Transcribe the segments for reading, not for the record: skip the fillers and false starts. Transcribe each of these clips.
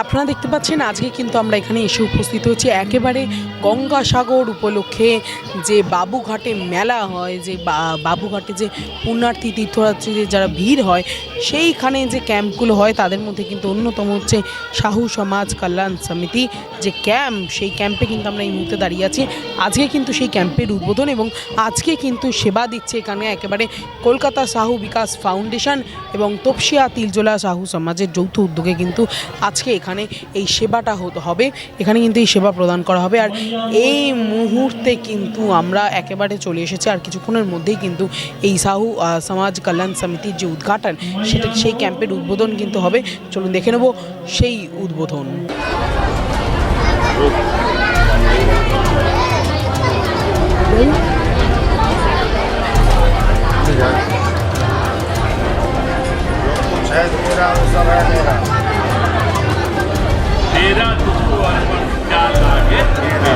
আপনারা দেখতে পাচ্ছেন আজকে কিন্তু আমরা এখানে এসে উপস্থিত হয়েছি একেবারে গঙ্গাসাগর উপলক্ষে যে বাবুঘাটে মেলা হয়, যে বাবুঘাটে যে পুণ্যার্থী তীর্থযাত্রীদের যারা ভিড় হয় সেইখানে যে ক্যাম্পগুলো হয় তাদের মধ্যে কিন্তু অন্যতম হচ্ছে সাহু সমাজ কল্যাণ সমিতি যে ক্যাম্প, সেই ক্যাম্পে কিন্তু আমরা এই মুহূর্তে দাঁড়িয়ে আছি। আজকে কিন্তু সেই ক্যাম্পের উদ্বোধন এবং আজকে কিন্তু সেবা দিচ্ছে এখানে একেবারে কলকাতা সাহু বিকাশ ফাউন্ডেশন এবং তপসিয়া তিলজোলা সাহু সমাজের যৌথ উদ্যোগে কিন্তু আজকে এখানে এই সেবাটা হবে, এখানে কিন্তু এই সেবা প্রদান করা হবে। আর এই মুহূর্তে কিন্তু আমরা একেবারে চলে এসেছি, আর কিছুক্ষণের মধ্যেই কিন্তু এই সাহু সমাজ কল্যাণ সমিতির যে উদ্ঘাটন সেই ক্যাম্পের উদ্বোধন কিন্তু হবে। চলুন দেখে নেব সেই উদ্বোধন। तेरा तुझको अर्पण क्या लागे तेरा।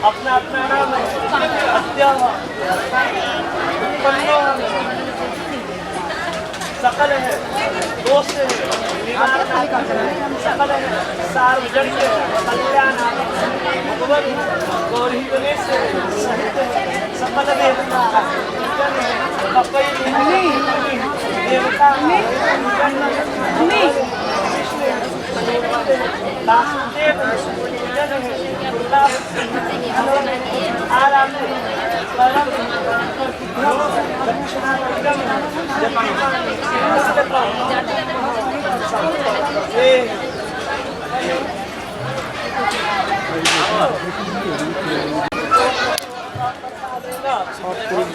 अपना अपना नाम सकल है, दोष है, सकल है, सार्वजनिक कल्याण भगवत गौरी गणेश सहित सकल देवता देवता वासुदेव आराम परम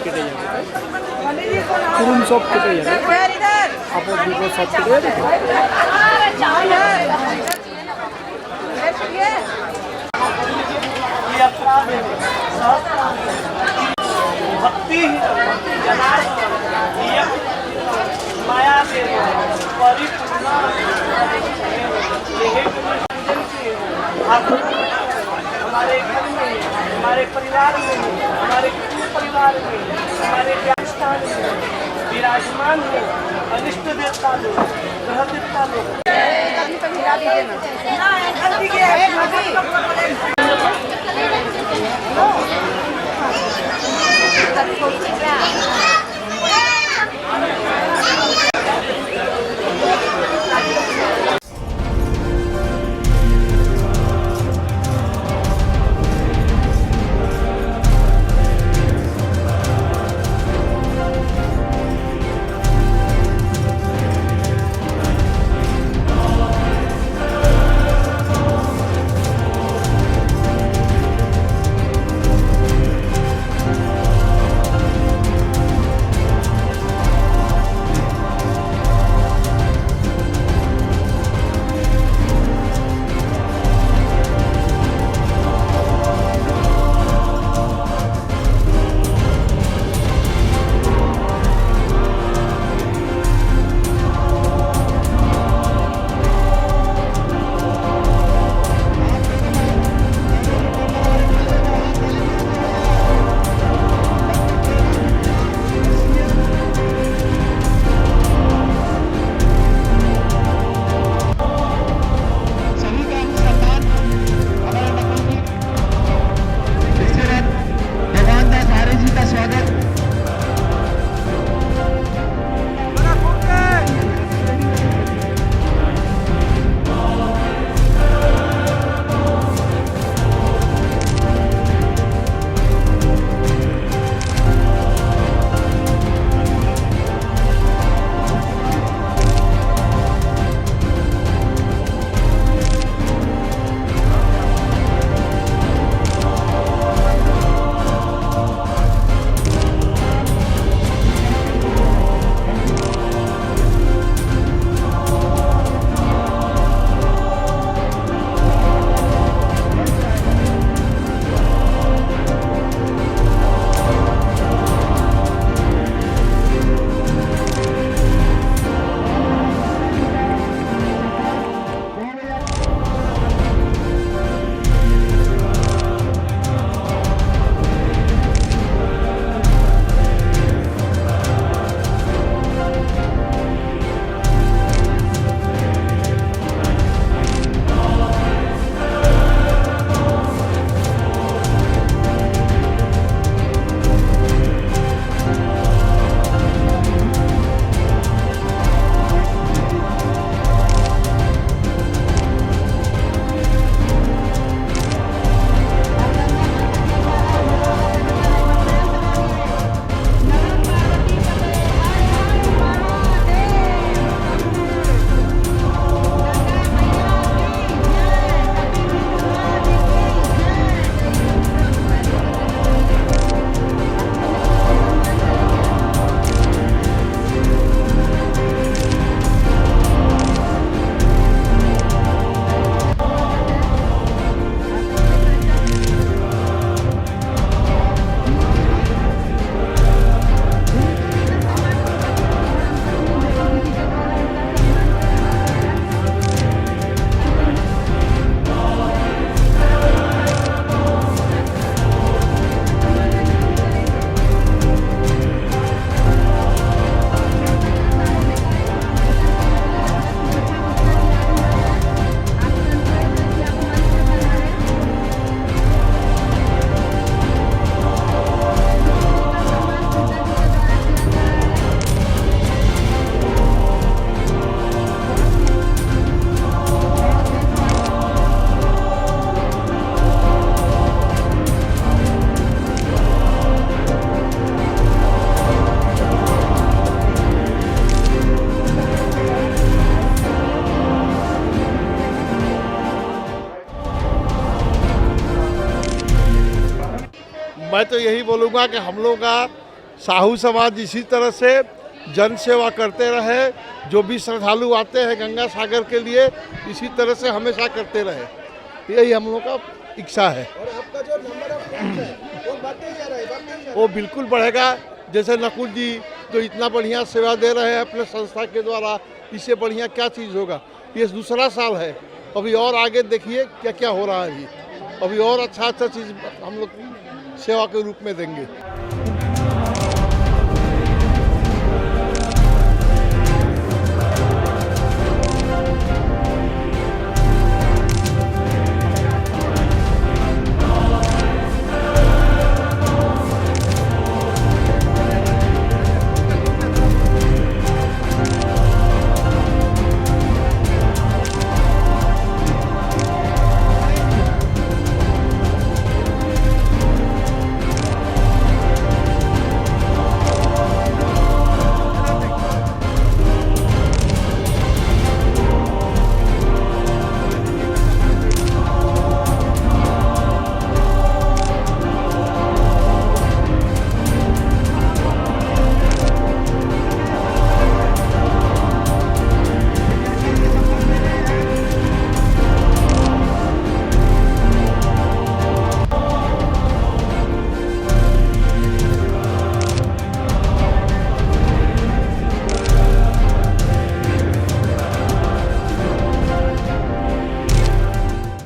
কেটে যাবে আপদ বিপদ সব কেটে যাবে। भक्ति माया से परिपूर्ण हमारे घर में, हमारे परिवार में, हमारे कुटुंब परिवार में, हमारे व्यास्थान में विराजमान हो अनिष्ट देवता लोग, ग्रह देवता लोग। मैं तो यही बोलूँगा कि हम लोग का साहू समाज इसी तरह से जन सेवा करते रहे, जो भी श्रद्धालु आते हैं गंगा सागर के लिए इसी तरह से हमेशा करते रहे, यही हम लोग का इच्छा है। और आपका जो नंबर ऑफ फैंस है वो बढ़ते जा रहा है, वो बिल्कुल बढ़ेगा। जैसे नकुल जी जो इतना बढ़िया सेवा दे रहे हैं अपने संस्था के द्वारा, इससे बढ़िया क्या चीज़ होगा। ये दूसरा साल है, अभी और आगे देखिए क्या क्या हो रहा है जी, अभी और अच्छा चीज़ हम लोग सेवा के रूप में देंगे।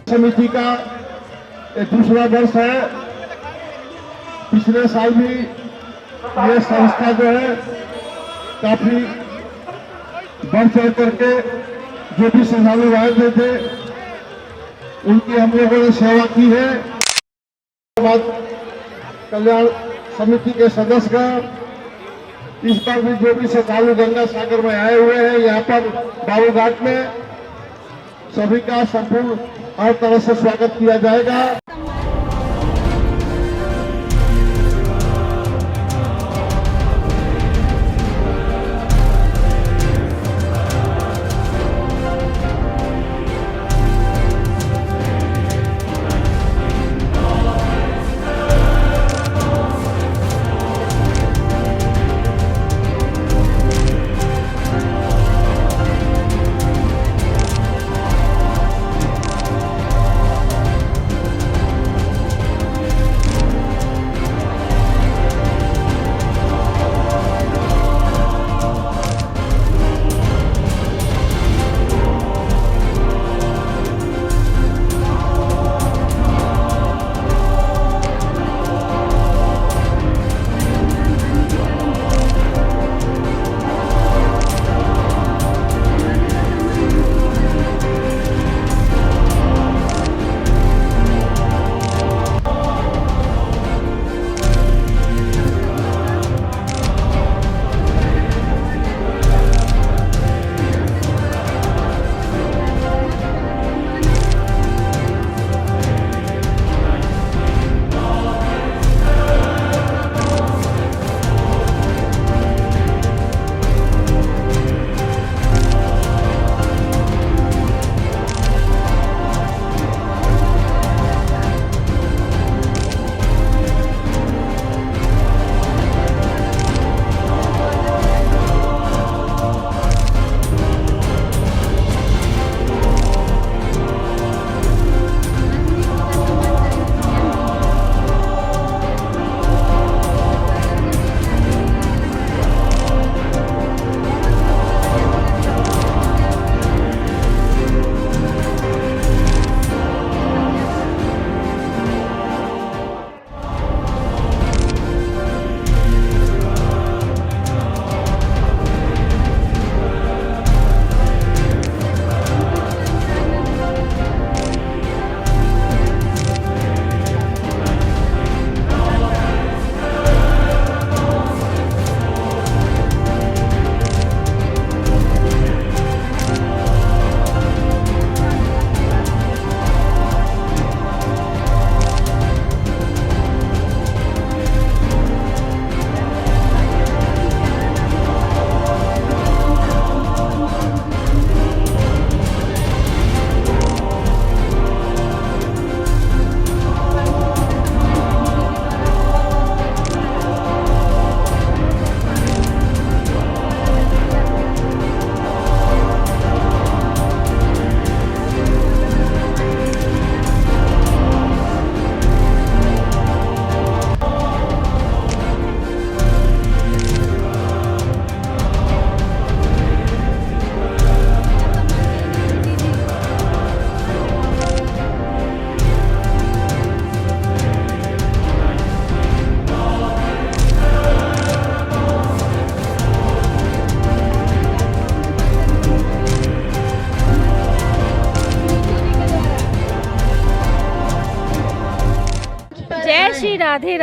समिति का ये दूसरा वर्ष है। पिछले साल भी ये संस्था जो है काफी बढ़ चढ़ करके जो भी श्रद्धालु आए हुए थे उनकी हम लोगों ने सेवा की है। समाज कल्याण समिति के सदस्यगण इस बार भी जो भी श्रद्धालु गंगा सागर में आए हुए हैं, यहाँ पर बाबू घाट में सभी का संपूर्ण हर तरह से स्वागत किया जाएगा।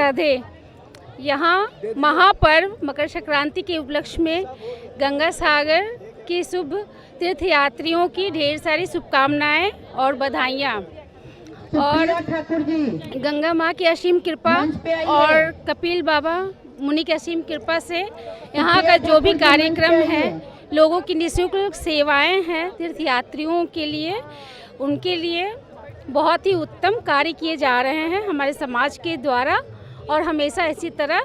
राधे। यहाँ महापर्व मकर संक्रांति के उपलक्ष्य में गंगा सागर के शुभ तीर्थयात्रियों की ढेर सारी शुभकामनाएं और बधाइयाँ। और गंगा माँ की असीम कृपा और कपिल बाबा मुनि की असीम कृपा से यहाँ का जो भी कार्यक्रम है, लोगों की निःशुल्क सेवाएं हैं तीर्थयात्रियों के लिए, उनके लिए बहुत ही उत्तम कार्य किए जा रहे हैं हमारे समाज के द्वारा। और हमेशा इसी तरह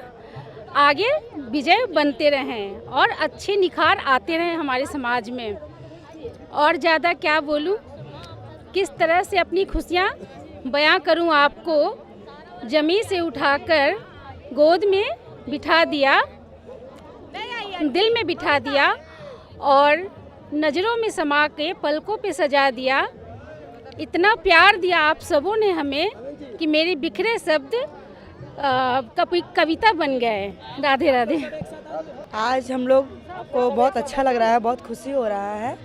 आगे विजय बनते रहें और अच्छे निखार आते रहें हमारे समाज में। और ज़्यादा क्या बोलूं, किस तरह से अपनी खुशियां बयां करूं आपको। जमीन से उठाकर गोद में बिठा दिया, दिल में बिठा दिया और नज़रों में समा के पलकों पे सजा दिया। इतना प्यार दिया आप सबों ने हमें कि मेरे बिखरे शब्द कविता बन गए। राधे राधे। आज हम लोग को बहुत अच्छा लग रहा है, बहुत खुशी हो रहा है।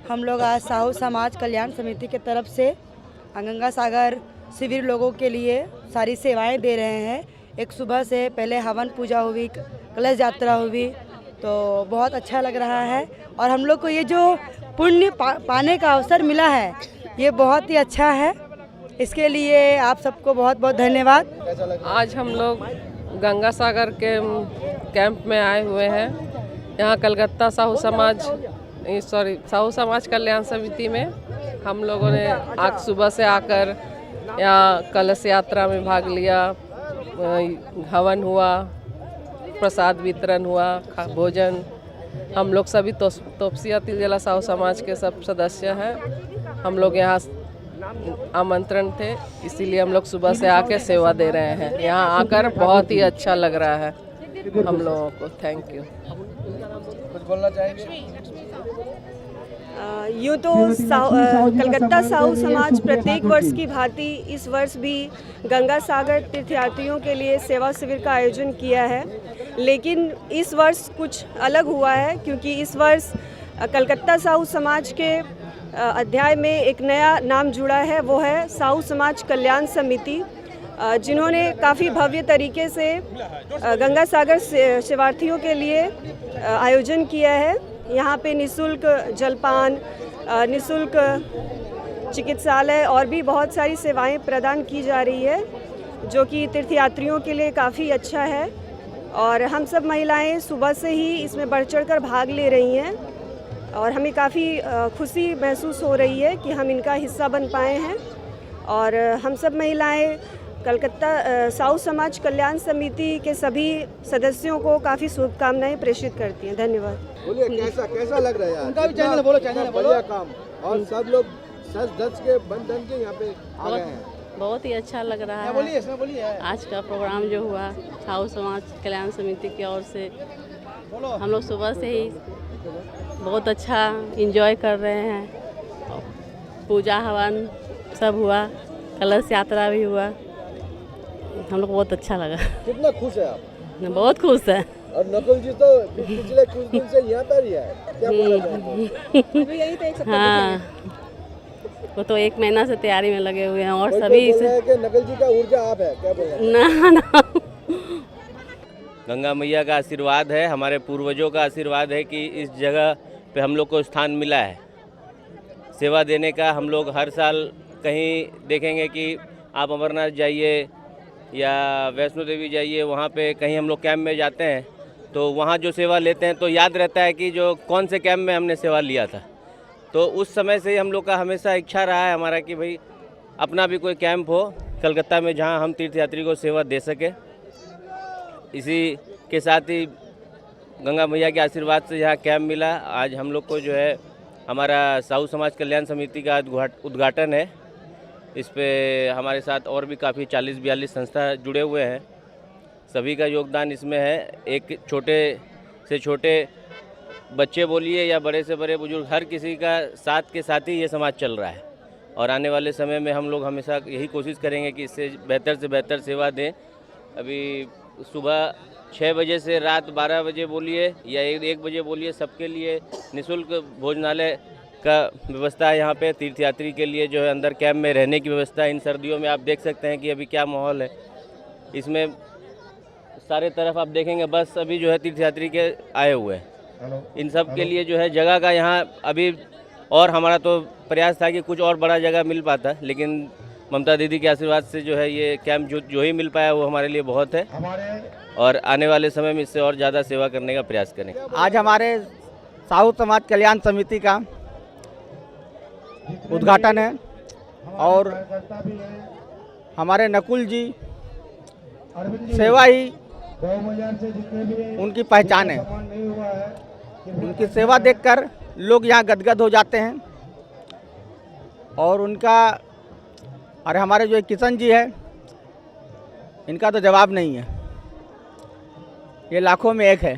हम लोग आज साहू समाज कल्याण समिति की तरफ से गंगा सागर शिविर लोगों के लिए सारी सेवाएं दे रहे हैं। एक सुबह से पहले हवन पूजा हुई, कलश यात्रा हुई, तो बहुत अच्छा लग रहा है। और हम लोग को ये जो पुण्य पाने का अवसर मिला है, ये बहुत ही अच्छा है। इसके लिए आप सबको बहुत बहुत धन्यवाद। आज हम लोग गंगा सागर के कैंप में आए हुए हैं। यहाँ कलकत्ता साहू समाज कल्याण समिति में हम लोगों ने आज सुबह से आकर यहाँ कलश यात्रा में भाग लिया, हवन हुआ, प्रसाद वितरण हुआ, भोजन। हम लोग सभी तोपसिया तिलजला साहू समाज के सब सदस्य हैं। हम लोग यहाँ आमंत्रण थे, इसीलिए हम लोग सुबह से आके सेवा दे रहे हैं। यहाँ आकर बहुत ही अच्छा लग रहा है हम लोगों को। Thank you. कुछ बोलना चाहेंगे? यूँ तो कलकत्ता साहू समाज प्रत्येक वर्ष की भांति इस वर्ष भी गंगा सागर तीर्थयात्रियों के लिए सेवा शिविर का आयोजन किया है, लेकिन इस वर्ष कुछ अलग हुआ है, क्योंकि इस वर्ष कलकत्ता साहू समाज के अध्याय में एक नया नाम जुड़ा है, वो है साहू समाज कल्याण समिति, जिन्होंने काफ़ी भव्य तरीके से गंगा सागर शिवार्थियों के लिए आयोजन किया है। यहाँ पे निःशुल्क जलपान, निःशुल्क चिकित्सालय और भी बहुत सारी सेवाएं प्रदान की जा रही है, जो कि तीर्थयात्रियों के लिए काफ़ी अच्छा है। और हम सब महिलाएं सुबह से ही इसमें बढ़ चढ़कर भाग ले रही हैं और हमें काफ़ी खुशी महसूस हो रही है कि हम इनका हिस्सा बन पाए हैं। और हम सब महिलाएं कलकत्ता साहू समाज कल्याण समिति के सभी सदस्यों को काफ़ी शुभकामनाएं प्रेषित करती हैं। धन्यवाद। बोलिए कैसा लग रहा है? उनका भी चैनल बोलो, चैनल बोलो। बढ़िया काम, और सब लोग सच धज के बन के यहाँ पे आ गए हैं। बहुत ही अच्छा लग रहा है। बोलिए आज का प्रोग्राम जो हुआ साहू समाज कल्याण समिति की ओर से, हम लोग सुबह से ही बहुत अच्छा एंजॉय कर रहे हैं। पूजा हवन सब हुआ, कलश यात्रा भी हुआ, हम लोग बहुत अच्छा लगा। कितना खुश है आप? बहुत खुश है। और नकुल जी तो पिछले कुछ दिन से यहाँ पर ही है, क्या बोला जाए? हाँ, वो तो 1 महीना से तैयारी में लगे हुए हैं। और सभी कि नकुल जी का ऊर्जा आप है, क्या बोल? ना गंगा मैया का आशीर्वाद है, हमारे पूर्वजों का आशीर्वाद है कि इस जगह पे हम लोग को स्थान मिला है सेवा देने का। हम लोग हर साल कहीं देखेंगे कि आप अमरनाथ जाइए या वैष्णो देवी जाइए, वहाँ पे कहीं हम लोग कैंप में जाते हैं तो वहाँ जो सेवा लेते हैं तो याद रहता है कि जो कौन से कैंप में हमने सेवा लिया था। तो उस समय से हम लोग का हमेशा इच्छा रहा है हमारा कि भाई अपना भी कोई कैंप हो कलकत्ता में, जहाँ हम तीर्थयात्री को सेवा दे सके। इसी के साथ ही गंगा मैया के आशीर्वाद से यहाँ कैंप मिला। आज हम लोग को जो है हमारा साहू समाज कल्याण समिति का उद्घाटन है। इस पे हमारे साथ और भी काफ़ी 40-42 संस्था जुड़े हुए हैं। सभी का योगदान इसमें है। एक छोटे से छोटे बच्चे बोलिए या बड़े से बड़े बुजुर्ग, हर किसी का साथ के साथ ही ये समाज चल रहा है। और आने वाले समय में हम लोग हमेशा यही कोशिश करेंगे कि इससे बेहतर सेवा दें। अभी सुबह 6 बजे से रात 12 बजे बोलिए या 1 बजे बोलिए, सबके लिए निःशुल्क भोजनालय का व्यवस्था है। यहाँ पे तीर्थयात्री के लिए जो है अंदर कैंप में रहने की व्यवस्था है। इन सर्दियों में आप देख सकते हैं कि अभी क्या माहौल है। इसमें सारे तरफ आप देखेंगे बस अभी जो है तीर्थयात्री के आए हुए हैं। इन सब के लिए जो है जगह का यहाँ अभी, और हमारा तो प्रयास था कि कुछ और बड़ा जगह मिल पाता, लेकिन ममता दीदी के आशीर्वाद से जो है ये कैंप जो ही मिल पाया वो हमारे लिए बहुत है, और आने वाले समय में इससे और ज़्यादा सेवा करने का प्रयास करें। आज हमारे साहू समाज कल्याण समिति का उद्घाटन है और हमारे नकुल जी सेवा ही उनकी पहचान है। उनकी सेवा देखकर लोग यहाँ गदगद हो जाते हैं। और उनका, अरे हमारे जो किशन जी है, इनका तो जवाब नहीं है, ये लाखों में एक है।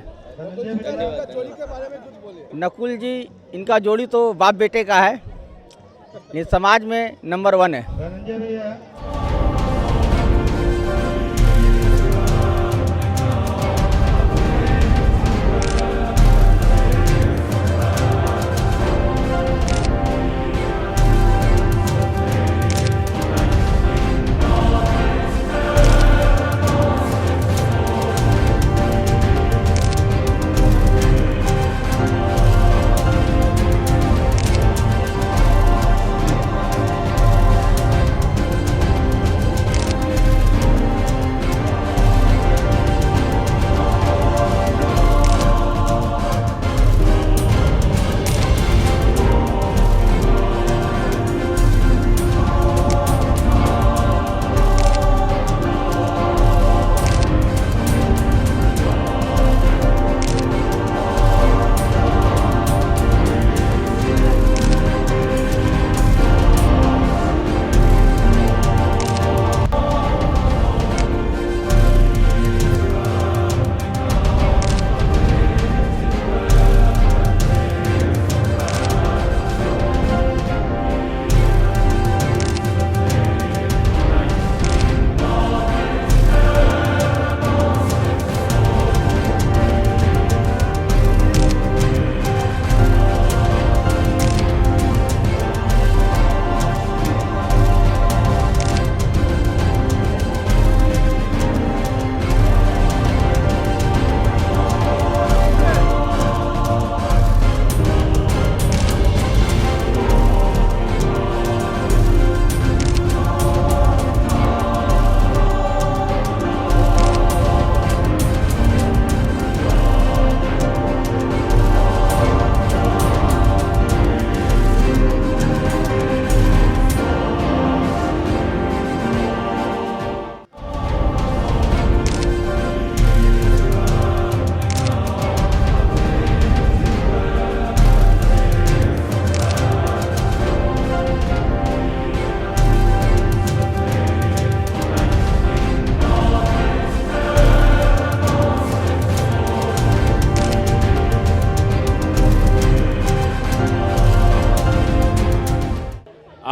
नकुल जी, इनका जोड़ी तो बाप बेटे का है, ये समाज में नंबर 1 है।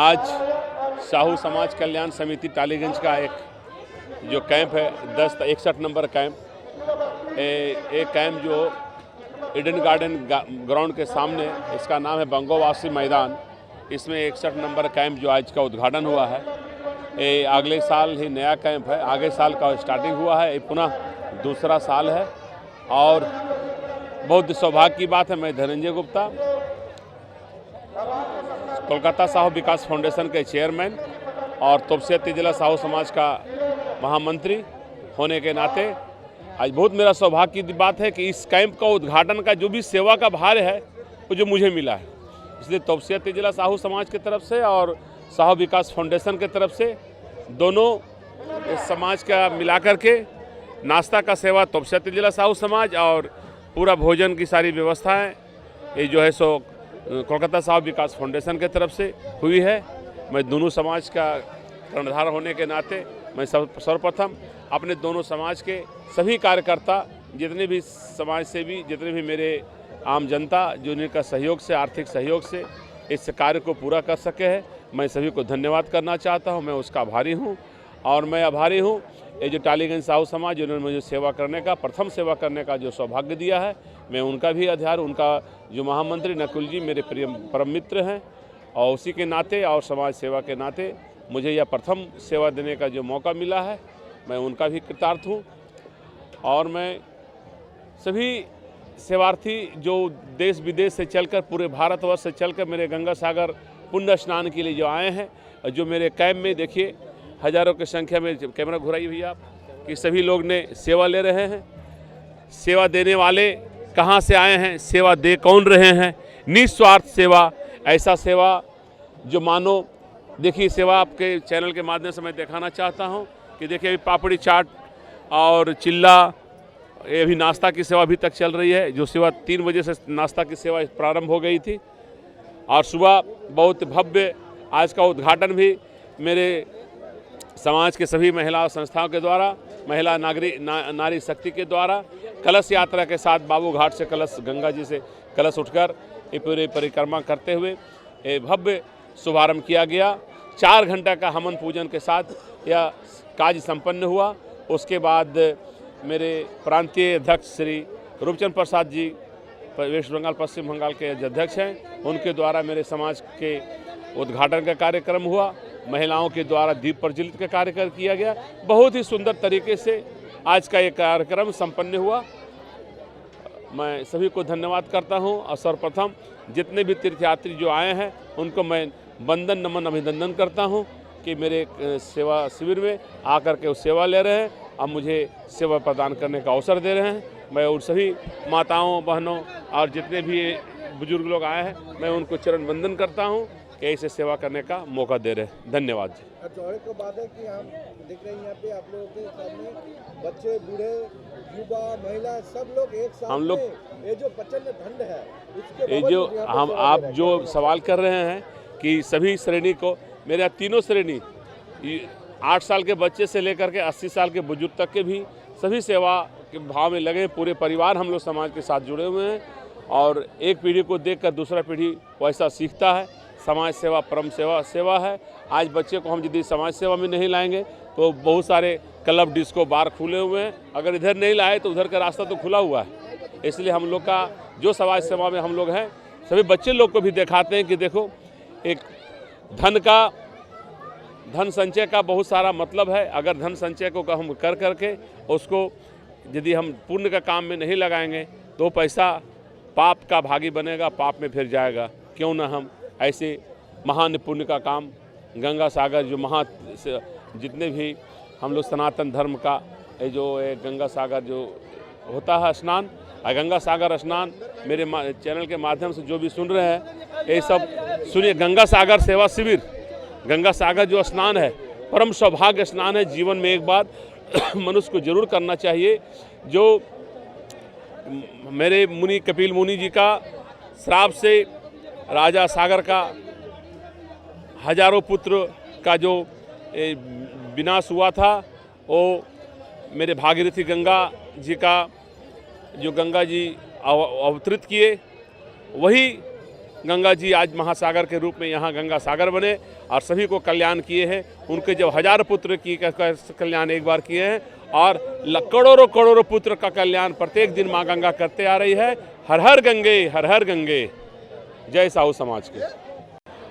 आज साहू समाज कल्याण समिति टालीगंज का एक जो कैंप है 61 नंबर कैंप, एक कैंप जो ईडन गार्डन ग्राउंड के सामने, इसका नाम है बंगोवासी मैदान। इसमें 61 नंबर कैंप जो आज का उद्घाटन हुआ है, ये अगले साल ही नया कैंप है, आगे साल का स्टार्टिंग हुआ है, ये पुनः दूसरा साल है। और बहुत सौभाग्य की बात है, मैं धनंजय गुप्ता, कोलकाता साहू विकास फाउंडेशन के चेयरमैन और तोपसिया जिला साहू समाज का महामंत्री होने के नाते आज बहुत मेरा सौभाग्य की बात है कि इस कैंप का उद्घाटन का जो भी सेवा का भार है वो जो मुझे मिला है, इसलिए तोपसिया जिला साहू समाज की तरफ से और साहू विकास फाउंडेशन की तरफ से दोनों समाज का मिलाकर के नाश्ता का सेवा तोपसिया जिला साहू समाज और पूरा भोजन की सारी व्यवस्थाएं ये जो है सो कोलकाता साहू विकास फाउंडेशन की तरफ से हुई है। मैं दोनों समाज का कर्णधार होने के नाते मैं सर्वप्रथम अपने दोनों समाज के सभी कार्यकर्ता, जितने भी समाज सेवी, जितने भी मेरे आम जनता जो इनका सहयोग से, आर्थिक सहयोग से इस कार्य को पूरा कर सके हैं, मैं सभी को धन्यवाद करना चाहता हूं। मैं उसका आभारी हूं और मैं आभारी हूं ये जो टालीगंज साहू समाज जिन्होंने मुझे सेवा करने का, प्रथम सेवा करने का जो सौभाग्य दिया है, मैं उनका भी आभार, उनका जो महामंत्री नकुल जी मेरे प्रिय परम मित्र हैं और उसी के नाते और समाज सेवा के नाते मुझे यह प्रथम सेवा देने का जो मौका मिला है, मैं उनका भी कृतार्थ हूँ। और मैं सभी सेवार्थी जो देश विदेश से चलकर, पूरे भारतवर्ष से चलकर मेरे गंगा सागर पुण्य स्नान के लिए जो आए हैं, और जो मेरे कैंप में देखिए हज़ारों की संख्या में, कैमरा घुराइए भैया आप, कि सभी लोग ने सेवा ले रहे हैं। सेवा देने वाले कहाँ से आए हैं, सेवा दे कौन रहे हैं, निस्वार्थ सेवा, ऐसा सेवा जो मानो, देखिए सेवा आपके चैनल के माध्यम से मैं दिखाना चाहता हूँ कि देखिए अभी पापड़ी चाट और चिल्ला, ये अभी नाश्ता की सेवा अभी तक चल रही है। जो सेवा 3 बजे से नाश्ता की सेवा प्रारंभ हो गई थी, और सुबह बहुत भव्य आज का उद्घाटन भी मेरे समाज के सभी महिला संस्थाओं के द्वारा, महिला नारी शक्ति के द्वारा कलश यात्रा के साथ बाबू घाट से कलश, गंगा जी से कलश उठकर ये पूरी परिक्रमा करते हुए ये भव्य शुभारंभ किया गया। 4 घंटा का हवन पूजन के साथ यह कार्य संपन्न हुआ। उसके बाद मेरे प्रांतीय अध्यक्ष श्री रूपचंद प्रसाद जी, वेस्ट बंगाल पश्चिम बंगाल के अध्यक्ष हैं, उनके द्वारा मेरे समाज के उद्घाटन का कार्यक्रम हुआ। महिलाओं के द्वारा दीप प्रज्वलित का कार्यक्रम किया गया। बहुत ही सुंदर तरीके से आज का ये कार्यक्रम संपन्न हुआ। मैं सभी को धन्यवाद करता हूं, और सर्वप्रथम जितने भी तीर्थयात्री जो आए हैं उनको मैं वंदन नमन अभिनंदन करता हूं कि मेरे सेवा शिविर में आकर के वो सेवा ले रहे हैं, अब मुझे सेवा प्रदान करने का अवसर दे रहे हैं। मैं उन सभी माताओं, बहनों और जितने भी बुजुर्ग लोग आए हैं, मैं उनको चरण वंदन करता हूं कि ऐसे सेवा करने का मौका दे रहे हैं। धन्यवाद जी। चौड़े को बात है कि हम देख रहे हैं यहाँ पे आप लोगों के सामने बच्चे, बूढ़े, युवा, महिला, सब लोग एक साथ, हम लोग ये जो प्रचंड ठंड है, उसके ये जो हम आप जो सवाल कर रहे हैं कि सभी श्रेणी को, मेरे यहाँ तीनों श्रेणी, 8 साल के बच्चे से लेकर के 80 साल के बुजुर्ग तक के भी सभी सेवा के भाव में लगे। पूरे परिवार हम लोग समाज के साथ जुड़े हुए हैं, और एक पीढ़ी को देखकर दूसरा पीढ़ी वैसा सीखता है। समाज सेवा परम सेवा है। आज बच्चे को हम यदि समाज सेवा में नहीं लाएंगे तो बहुत सारे क्लब, डिस्को, बार खुले हुए हैं, अगर इधर नहीं लाए तो उधर का रास्ता तो खुला हुआ है। इसलिए हम लोग का जो समाज सेवा में हम लोग हैं, सभी बच्चे लोग को भी दिखाते हैं कि देखो, एक धन संचय का बहुत सारा मतलब है। अगर धन संचय को हम कर करके उसको यदि हम पुण्य का काम में नहीं लगाएंगे तो पैसा पाप का भागी बनेगा, पाप में फिर जाएगा। क्यों ना हम ऐसे महान पुण्य का काम, गंगा सागर जो जितने भी हम लोग सनातन धर्म का ये जो गंगा सागर जो होता है स्नान, गंगा सागर स्नान, मेरे चैनल के माध्यम से जो भी सुन रहे हैं ये सब सुनिए। गंगा सागर सेवा शिविर, गंगा सागर जो स्नान है परम सौभाग्य स्नान है। जीवन में एक बार मनुष्य को जरूर करना चाहिए। जो मेरे मुनि कपिल मुनि जी का श्राप से राजा सागर का हजारों पुत्र का जो विनाश हुआ था, वो मेरे भागीरथी गंगा जी का जो गंगा जी अवतरित किए, वही गंगा जी आज महासागर के रूप में यहाँ गंगा सागर बने और सभी को कल्याण किए हैं। उनके जब 1000 पुत्र की कल्याण एक बार किए हैं, और करोड़ों करोड़ों पुत्र का कल्याण प्रत्येक दिन माँ गंगा करते आ रही है। हर हर गंगे, हर हर गंगे। जय साहू समाज के।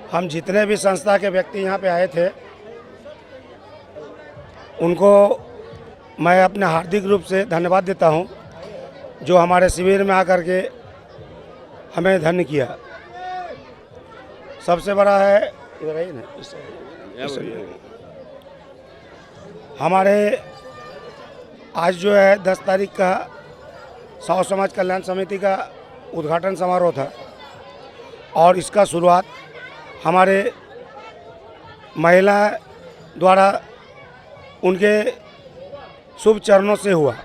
हम जितने भी संस्था के व्यक्ति यहाँ पे आए थे, उनको मैं अपने हार्दिक रूप से धन्यवाद देता हूँ, जो हमारे शिविर में आकर के हमें धन्य किया। सबसे बड़ा है इधर ही ना, हमारे आज जो है 10 तारीख का साहू समाज कल्याण समिति का उद्घाटन समारोह था, और इसका शुरुआत हमारे महिला द्वारा उनके शुभ चरणों से हुआ।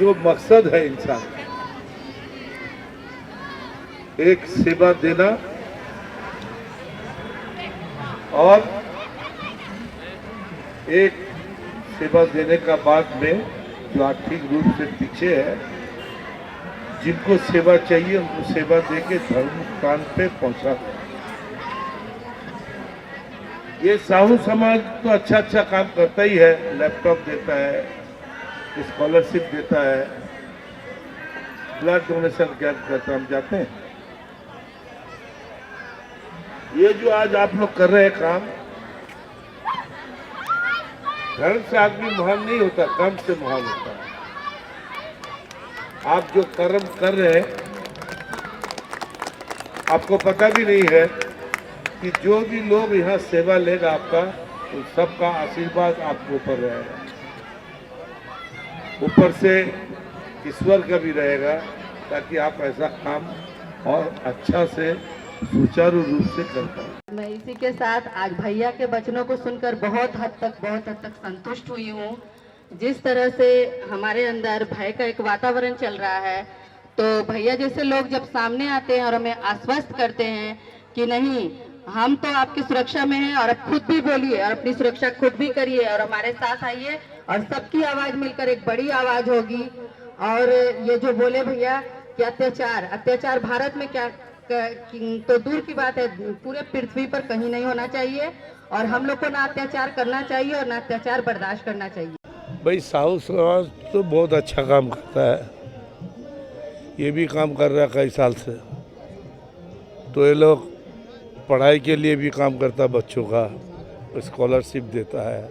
जो मकसद है इंसान का, एक सेवा देना और एक सेवा देने का बाद में जो आर्थिक रूप से पीछे है, जिनको सेवा चाहिए उनको सेवा देके धर्म स्थान पे पहुंचा। ये साहू समाज तो अच्छा अच्छा काम करता ही है, लैपटॉप देता है, स्कॉलरशिप देता है, ब्लड डोनेशन कैंप करता है, हम जाते हैं। ये जो आज आप लोग कर रहे हैं काम, धर्म से आदमी महान नहीं होता, कर्म से महान होता है। आप जो कर्म कर रहे हैं, आपको पता भी नहीं है कि जो भी लोग यहाँ सेवा लेगा आपका, उन सबका आशीर्वाद आपके ऊपर रहेगा, ऊपर से ईश्वर का भी रहेगा, ताकि आप ऐसा काम और अच्छा से सुचारू रूप से कर पाए। मैं इसी के साथ आज भैया के वचनों को सुनकर बहुत हद तक संतुष्ट हुई हूँ। जिस तरह से हमारे अंदर भय का एक वातावरण चल रहा है, तो भैया जैसे लोग जब सामने आते हैं और हमें आश्वस्त करते हैं कि नहीं, हम तो आपकी सुरक्षा में हैं और अब खुद भी बोलिए और अपनी सुरक्षा खुद भी करिए और हमारे साथ आइए और सबकी आवाज मिलकर एक बड़ी आवाज होगी। और ये जो बोले भैया कि अत्याचार भारत में क्या तो दूर की बात है, पूरे पृथ्वी पर कहीं नहीं होना चाहिए और हम लोग को ना अत्याचार करना चाहिए और ना अत्याचार बर्दाश्त करना चाहिए। भाई साहू समाज तो बहुत अच्छा काम करता है, ये भी काम कर रहा है कई साल से। तो ये लोग पढ़ाई के लिए भी काम करता है, बच्चों का स्कॉलरशिप देता है,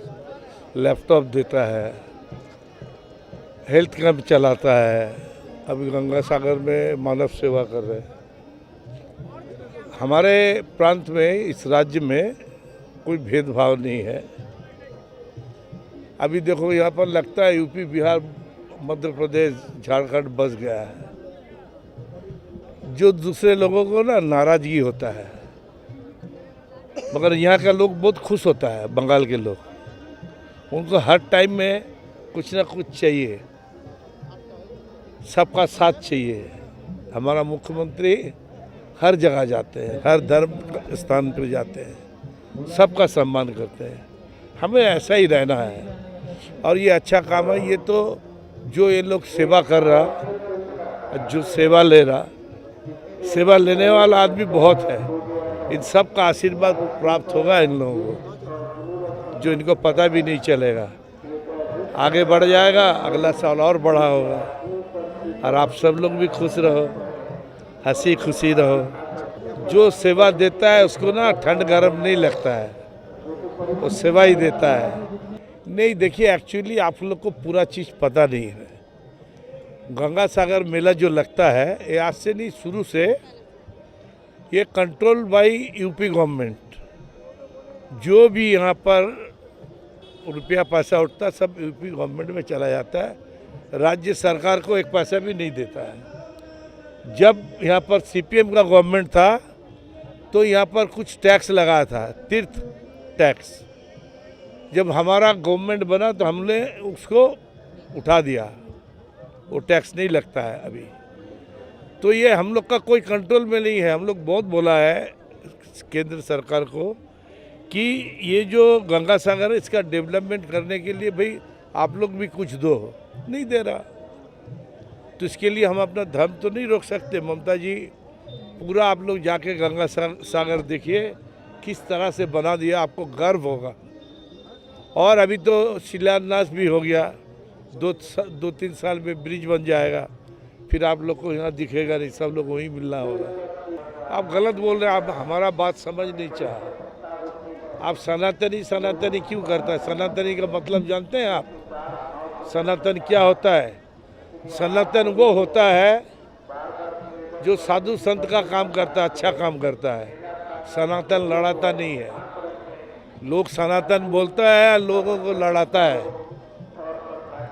लैपटॉप देता है, हेल्थ कैंप चलाता है। अभी गंगा सागर में मानव सेवा कर रहे हैं। हमारे प्रांत में, इस राज्य में कोई भेदभाव नहीं है। अभी देखो यहाँ पर लगता है यूपी, बिहार, मध्य प्रदेश, झारखंड बस गया है। जो दूसरे लोगों को ना नाराजगी होता है, मगर यहाँ का लोग बहुत खुश होता है। बंगाल के लोग, उनको हर टाइम में कुछ ना कुछ चाहिए, सबका साथ चाहिए। हमारा मुख्यमंत्री हर जगह जाते हैं, हर धर्म स्थान पर जाते हैं, सबका सम्मान करते हैं। हमें ऐसा ही रहना है और ये अच्छा काम है। ये तो जो ये लोग सेवा कर रहा, जो सेवा ले रहा, सेवा लेने वाला आदमी बहुत है। इन सब का आशीर्वाद प्राप्त होगा इन लोगों को, जो इनको पता भी नहीं चलेगा। आगे बढ़ जाएगा, अगला साल और बड़ा होगा और आप सब लोग भी खुश रहो, हंसी खुशी रहो। जो सेवा देता है उसको ना ठंड गर्म नहीं लगता है, वो सेवा ही देता है। नहीं, देखिए एक्चुअली आप लोग को पूरा चीज़ पता नहीं है। गंगा सागर मेला जो लगता है, ये आज से नहीं, शुरू से ये कंट्रोल बाई यूपी गवर्नमेंट। जो भी यहाँ पर रुपया पैसा उठता सब यूपी गवर्नमेंट में चला जाता है, राज्य सरकार को एक पैसा भी नहीं देता है। जब यहाँ पर सीपीएम का गवर्नमेंट था तो यहाँ पर कुछ टैक्स लगा था, तीर्थ टैक्स। जब हमारा गवर्नमेंट बना तो हमने उसको उठा दिया, वो टैक्स नहीं लगता है अभी। तो ये हम लोग का कोई कंट्रोल में नहीं है। हम लोग बहुत बोला है केंद्र सरकार को कि ये जो गंगा सागर है, इसका डेवलपमेंट करने के लिए भाई आप लोग भी कुछ दो, नहीं दे रहा। तो इसके लिए हम अपना धर्म तो नहीं रोक सकते। ममता जी, पूरा आप लोग जाके गंगा सागर देखिए किस तरह से बना दिया, आपको गर्व होगा। और अभी तो शिलान्यास भी हो गया, 2-3 साल में ब्रिज बन जाएगा, फिर आप लोग को यहाँ दिखेगा नहीं, सब लोग वहीं मिलना होगा। आप गलत बोल रहे हैं, आप हमारा बात समझ नहीं चाह। आप सनातनी क्यों करता है? सनातनी का मतलब जानते हैं आप? सनातन क्या होता है? सनातन वो होता है जो साधु संत का काम करता है, अच्छा काम करता है। सनातन लड़ाता नहीं है। लोग सनातन बोलता है, लोगों को लड़ाता है।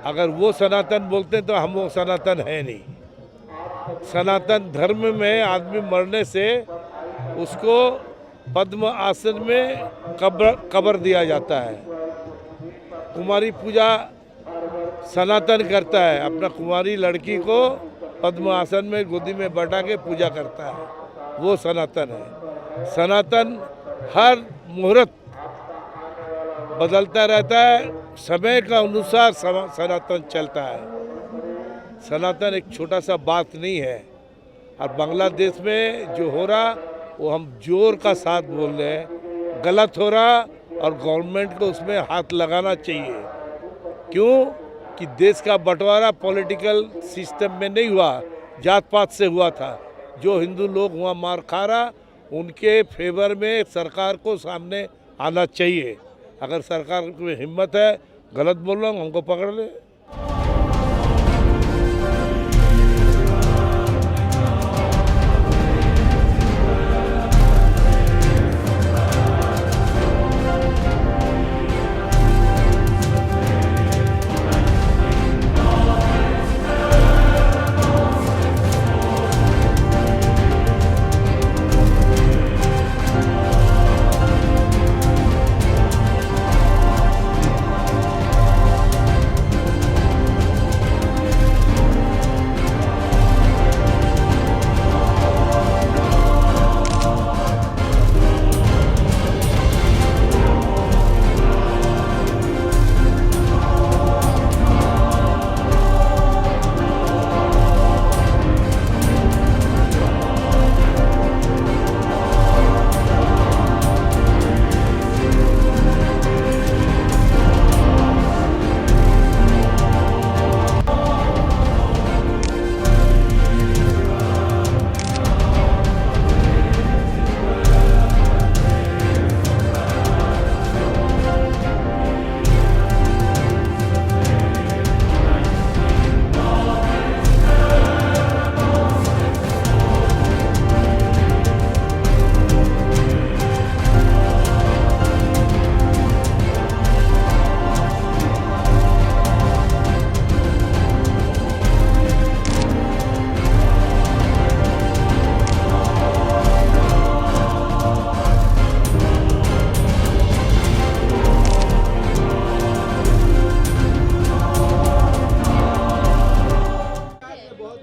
अगर वो सनातन बोलते हैं तो हम वो सनातन है नहीं। सनातन धर्म में आदमी मरने से उसको पद्म आसन में कब्र दिया जाता है। कुमारी पूजा सनातन करता है, अपना कुंवारी लड़की को पद्म आसन में गोदी में बैठा के पूजा करता है, वो सनातन है। सनातन हर मुहूर्त बदलता रहता है, समय का अनुसार सनातन चलता है। सनातन एक छोटा सा बात नहीं है। और बांग्लादेश में जो हो रहा वो हम जोर का साथ बोल रहे हैं, गलत हो रहा और गवर्नमेंट को उसमें हाथ लगाना चाहिए। क्यों कि देश का बंटवारा पॉलिटिकल सिस्टम में नहीं हुआ, जात पात से हुआ था। जो हिंदू लोग वहाँ मार खा रहा, उनके फेवर में सरकार को सामने आना चाहिए। अगर सरकार की हिम्मत है, गलत बोल रहा हूँ, हमको पकड़ ले।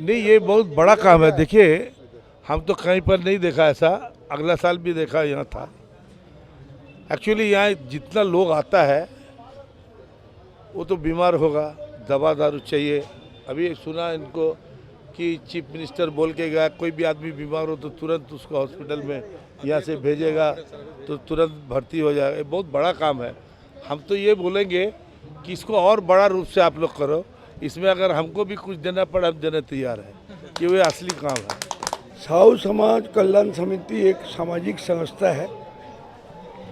नहीं, ये बहुत बड़ा काम है। देखिए, हम तो कहीं पर नहीं देखा ऐसा, अगला साल भी देखा यहाँ था। एक्चुअली यहाँ जितना लोग आता है वो तो बीमार होगा, दवा दारू चाहिए। अभी सुना इनको कि चीफ मिनिस्टर बोल के गया कोई भी आदमी बीमार हो तो तुरंत उसको हॉस्पिटल में यहाँ से भेजेगा तो तुरंत भर्ती हो जाएगा। ये बहुत बड़ा काम है। हम तो ये बोलेंगे कि इसको और बड़ा रूप से आप लोग करो। इसमें अगर हमको भी कुछ देना पड़े हम देने तैयार हैं, कि वो असली काम है। साहू समाज कल्याण समिति एक सामाजिक संस्था है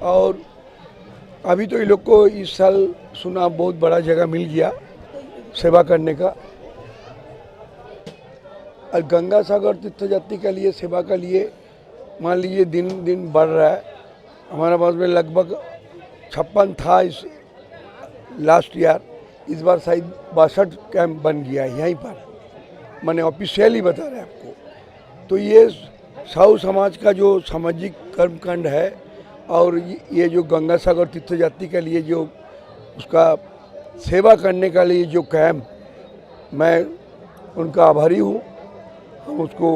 और अभी तो ये लोग को इस साल सुना बहुत बड़ा जगह मिल गया सेवा करने का। और गंगा सागर तीर्थ यात्री के लिए सेवा के लिए मान लीजिए दिन दिन बढ़ रहा है। हमारे पास में लगभग 56 था इस लास्ट ईयर, इस बार शायद 62 कैंप बन गया है यहीं पर, मैंने ऑफिशियली बता रहे हैं आपको। तो ये साहू समाज का जो सामाजिक कर्मकांड है और ये जो गंगा सागर तीर्थ यात्री के लिए जो उसका सेवा करने के लिए जो कैंप, मैं उनका आभारी हूँ। हम उसको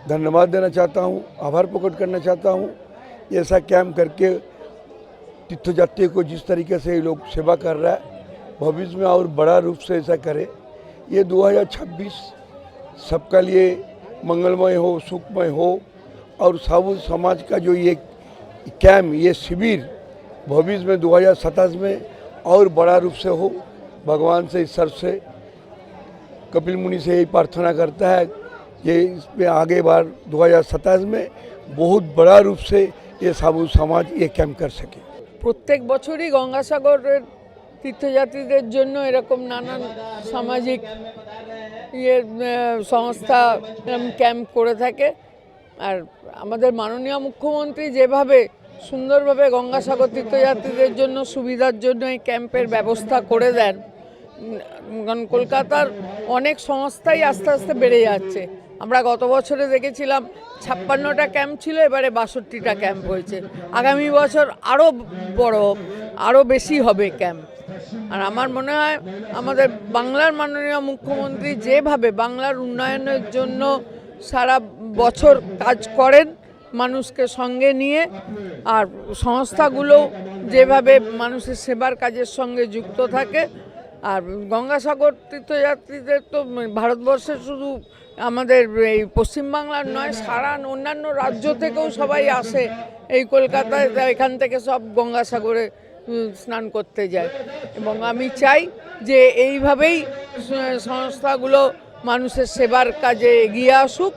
धन्यवाद देना चाहता हूँ, आभार प्रकट करना चाहता हूँ। ऐसा कैंप करके तीर्थ यात्री को जिस तरीके से ये लोग सेवा कर रहा है, भविष्य में और बड़ा रूप से ऐसा करे। ये 2026 सबका लिए मंगलमय हो, सुखमय हो और साहू समाज का जो ये कैंप, ये शिविर भविष्य में 2027 में और बड़ा रूप से हो। भगवान से, ईश्वर से, कपिल मुनि से यही प्रार्थना करता है कि इसमें आगे बार 2027 में बहुत बड़ा रूप से ये साहू समाज ये कैंप कर सके। প্রত্যেক বছরই গঙ্গাসাগরের তীর্থযাত্রীদের জন্য এরকম নানান সামাজিক সংস্থা ক্যাম্প করে থাকে। আর আমাদের মাননীয় মুখ্যমন্ত্রী যেভাবে সুন্দরভাবে গঙ্গাসাগর তীর্থযাত্রীদের জন্য সুবিধার জন্য এই ক্যাম্পের ব্যবস্থা করে দেন, কারণ কলকাতার অনেক সংস্থাই আস্তে আস্তে বেড়ে যাচ্ছে। আমরা গত বছরে দেখেছিলাম 56টা ক্যাম্প ছিল, এবারে 62টা ক্যাম্প হয়েছে। আগামী বছর আরও বড়, আরও বেশি হবে ক্যাম্প। আর আমার মনে হয় আমাদের বাংলার মাননীয় মুখ্যমন্ত্রী যেভাবে বাংলার উন্নয়নের জন্য সারা বছর কাজ করেন মানুষকে সঙ্গে নিয়ে, আর সংস্থাগুলো যেভাবে মানুষের সেবার কাজের সঙ্গে যুক্ত থাকে, আর গঙ্গাসাগর তীর্থযাত্রীদের তো ভারতবর্ষের শুধু আমাদের এই পশ্চিমবাংলার নয়, সারা অন্যান্য রাজ্য থেকেও সবাই আসে এই কলকাতায়, এখান থেকে সব গঙ্গাসাগরে স্নান করতে যায়। এবং আমি চাই যে এইভাবেই সংস্থাগুলো মানুষের সেবার কাজে এগিয়ে আসুক